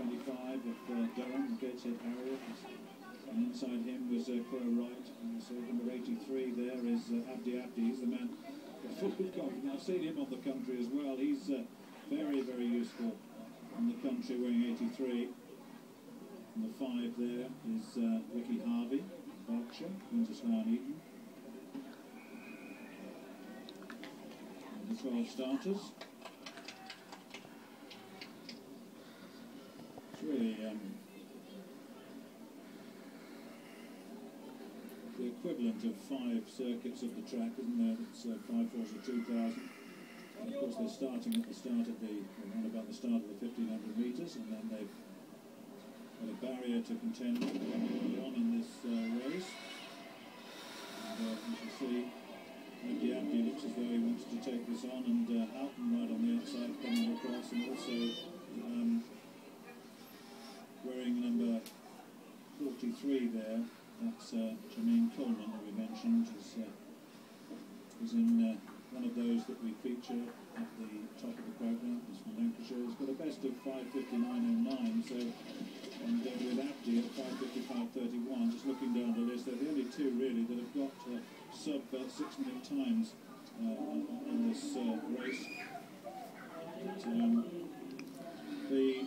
25 of Durham, the Gateshead Harrier. And inside him was Crow Wright. And so number 83 there is Abdi Abdi. He's the man full of confidence. I've seen him on the country as well. He's very, very useful on the country, wearing 83. And the 5 there is Ricky Harvey, Berkshire, into Slough Eton. And the 12 starters. It's really the equivalent of 5 circuits of the track, isn't there? It's 5 fours of 2,000. And of course, they're starting at the start of around about the start of the 1,500 metres, and then they've got a barrier to contend on in this race. And you can see Abdi Abdi looks as though he wants to take this on, and Alton right on the outside coming across, and also wearing number 43 there. That's Jermaine Coleman, that we mentioned, is in one of those that we feature at the top of the programme. He's from Lancashire. He's got a best of 5:59.09, so, and with Abdi at 5:55.31, just looking down the list, they're the only two really that have got sub 6-minute times in this race. But, the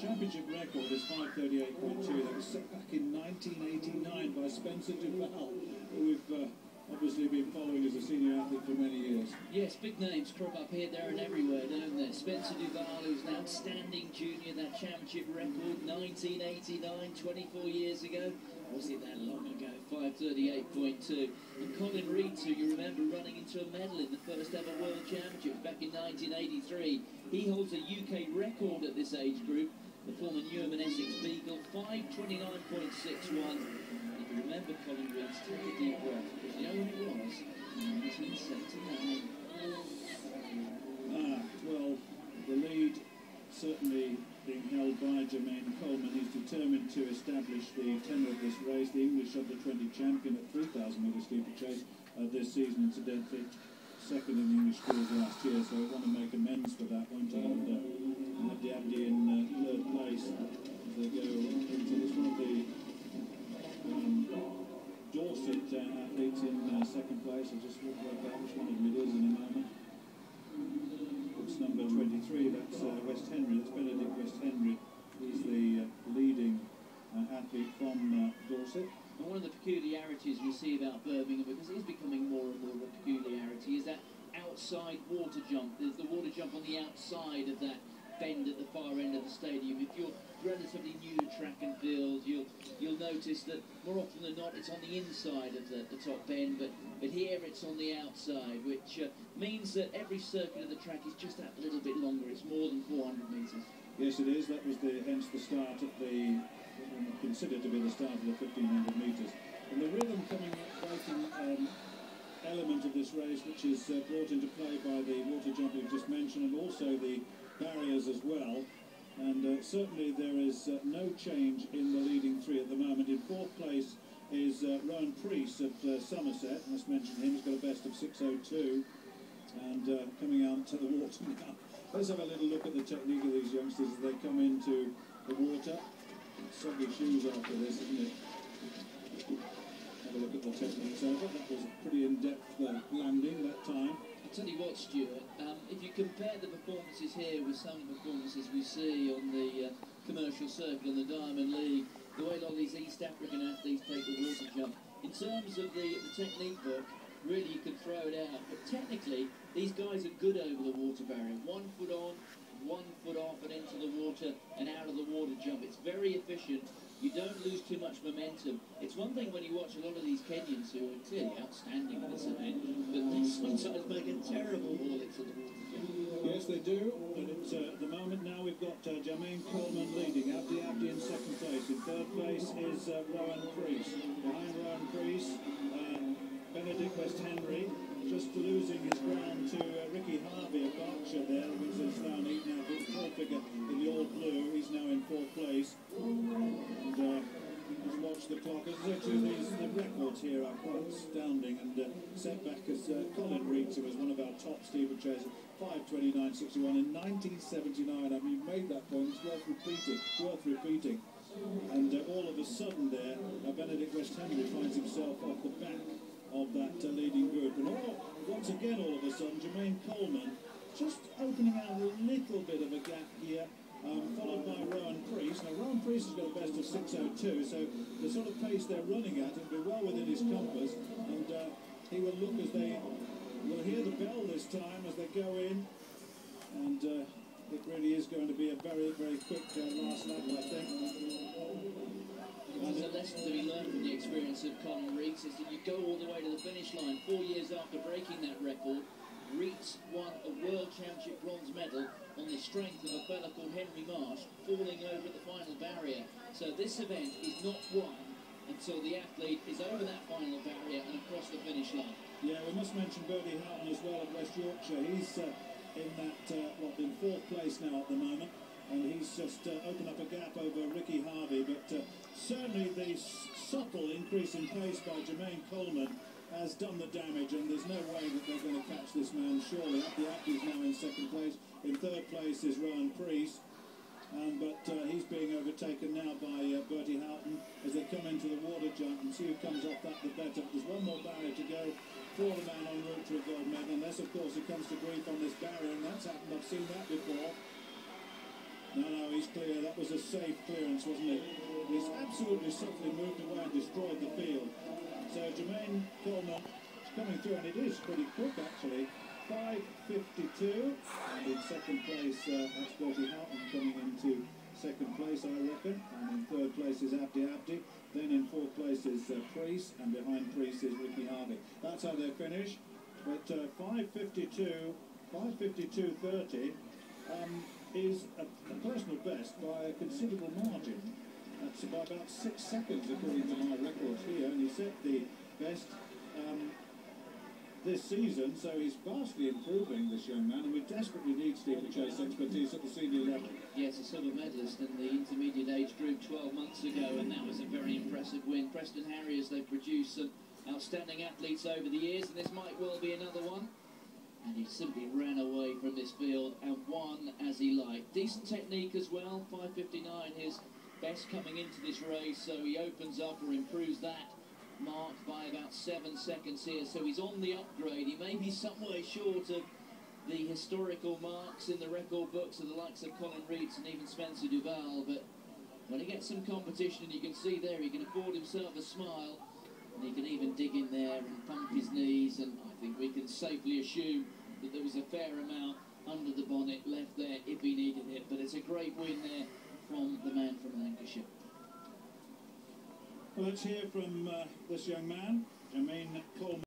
championship record is 5:38.2. That was set back in 1989 by Spencer Duval, who we've obviously been following as a senior athlete for many years. Yes, big names crop up here, there and everywhere, don't they? Spencer Duval, who's an outstanding junior, that championship record, 1989, 24 years ago. Was it that long ago? 5:38.2. And Colin Reid, who you remember running into a medal in the first ever World Championships back in 1983. He holds a UK record at this age group, the former Newham and Essex Beagle, 5:29.61. If you remember Colin Reid's, take a deep breath, because you know when it was? 1979. Well, the lead certainly being held by Jermaine Coleman. He's determined to establish the tenor of this race, the English under-20 champion at 3,000 metre steeplechase this season, incidentally. Second in the English schools last year, so we want to make amends for that, won't he? And Abdi Abdi in third place as they go into this one of the Dorset athletes in second place. I'll just work out which one of them it is in a moment. It's number 23, that's West Henry, that's Benedict West Henry. He's the leading athlete from Dorset. And one of the peculiarities we see about Birmingham, because it is becoming more and more of a peculiarity, is that outside water jump. There's the water jump on the outside of that bend at the far end of the stadium. If you're relatively new to track and field, you'll notice that more often than not it's on the inside of the top bend, but here it's on the outside, which means that every circuit of the track is just that little bit longer. It's more than 400 metres. Yes, it is. That was hence the start of the, considered to be the start of the 1,500 metres. And the rhythm coming breaking element of this race, which is brought into play by the water jump we've just mentioned, and also the barriers as well. And certainly there is no change in the leading three at the moment. In fourth place is Rowan Priest of Somerset. I must mention him. He's got a best of 6:02, and coming out to the water now. Let's have a little look at the technique of these youngsters as they come into the water. Soggy shoes after this, isn't it? Have a look at the techniques over. That was a pretty in-depth landing that time. I'll tell you what, Stuart, if you compare the performances here with some performances we see on the commercial circuit on the Diamond League, the way a lot of these East African athletes take the water jump, in terms of the technique book, really you can throw it out. But technically, these guys are good over the water barrier. 1 foot on, 1 foot off and into the water and out of the water jump. It's very efficient. You don't lose too much momentum. It's one thing when you watch a lot of these Kenyans who are clearly outstanding in this event, but they sometimes make a terrible haul into the water jump. Yes, they do. And it's, at the moment now we've got Jermaine Coleman leading, Abdi Abdi in second place. In third place is Rowan Priest. Behind Rowan Priest, Benedict West Henry, just losing his ground to Ricky Harvey of Berkshire there, who's a Slough Eton athlete, tall figure in the all blue. He's now in fourth place. And let's watch the clock. As I said to you, the records here are quite astounding, and setback as Colin Reeds, who was one of our top steeplechasers, 5:29.61 in 1979. I mean, you made that point, it's worth repeating. And all of a sudden there, Benedict West Henry finds himself off the back of that leading group. And once again, all of a sudden, Jermaine Coleman just opening out a little bit of a gap here, followed by Rowan Priest. Now, Rowan Priest has got a best of 6:02, so the sort of pace they're running at will be well within his compass, and he will look as they will hear the bell this time as they go in, and it really is going to be a very, very quick last lap, I think. There's a lesson to be learned from the experience of Colin Reeds, is that you go all the way to the finish line. 4 years after breaking that record, Reeds won a World Championship bronze medal on the strength of a fella called Henry Marsh falling over at the final barrier. So this event is not won until the athlete is over that final barrier and across the finish line. Yeah, we must mention Bertie Houghton as well of West Yorkshire. He's in that, in fourth place now at the moment, and he's just opened up a gap over Ricky Harvey, but certainly the subtle increase in pace by Jermaine Coleman has done the damage, and there's no way that they're going to catch this man, surely. Abdi is now in second place. In third place is Rowan Priest, but he's being overtaken now by Bertie Houghton as they come into the water jump, and see who comes off that the better. There's one more barrier to go for the man en route to a gold medal, unless of course he comes to grief on this barrier, and that's happened, I've seen that before. No, he's clear. That was a safe clearance, wasn't it? He's absolutely subtly moved away and destroyed the field. So Jermaine Coleman is coming through, and it is pretty quick actually. 5:52, and in second place that's Bertie Houghton coming into second place, I reckon, and in third place is Abdi. Then in fourth place is Priest, and behind Priest is Ricky Harvey. That's how they finish. But 5:52.30 is a personal best by a considerable margin. That's by about 6 seconds according to my records here, and he set the best this season, so he's vastly improving, this young man, and we desperately need steeplechase expertise at the senior level. Yes, a silver medalist in the intermediate age group 12 months ago, and that was a very impressive win. Preston Harriers, they've produced some outstanding athletes over the years, and this might well be another one. And he simply ran away from this field and won as he liked. Decent technique as well, 5:59 his best coming into this race, so he opens up or improves that mark by about 7 seconds here, so he's on the upgrade. He may be some way short of the historical marks in the record books of the likes of Colin Reeds and even Spencer Duval, but when he gets some competition, you can see there he can afford himself a smile, and he can even dig in there and pump his knees, and I think we can safely assume that there was a fair amount under the bonnet left there if he needed it. But it's a great win there from the man from Lancashire. Well, let's hear from this young man, Jermaine Coleman.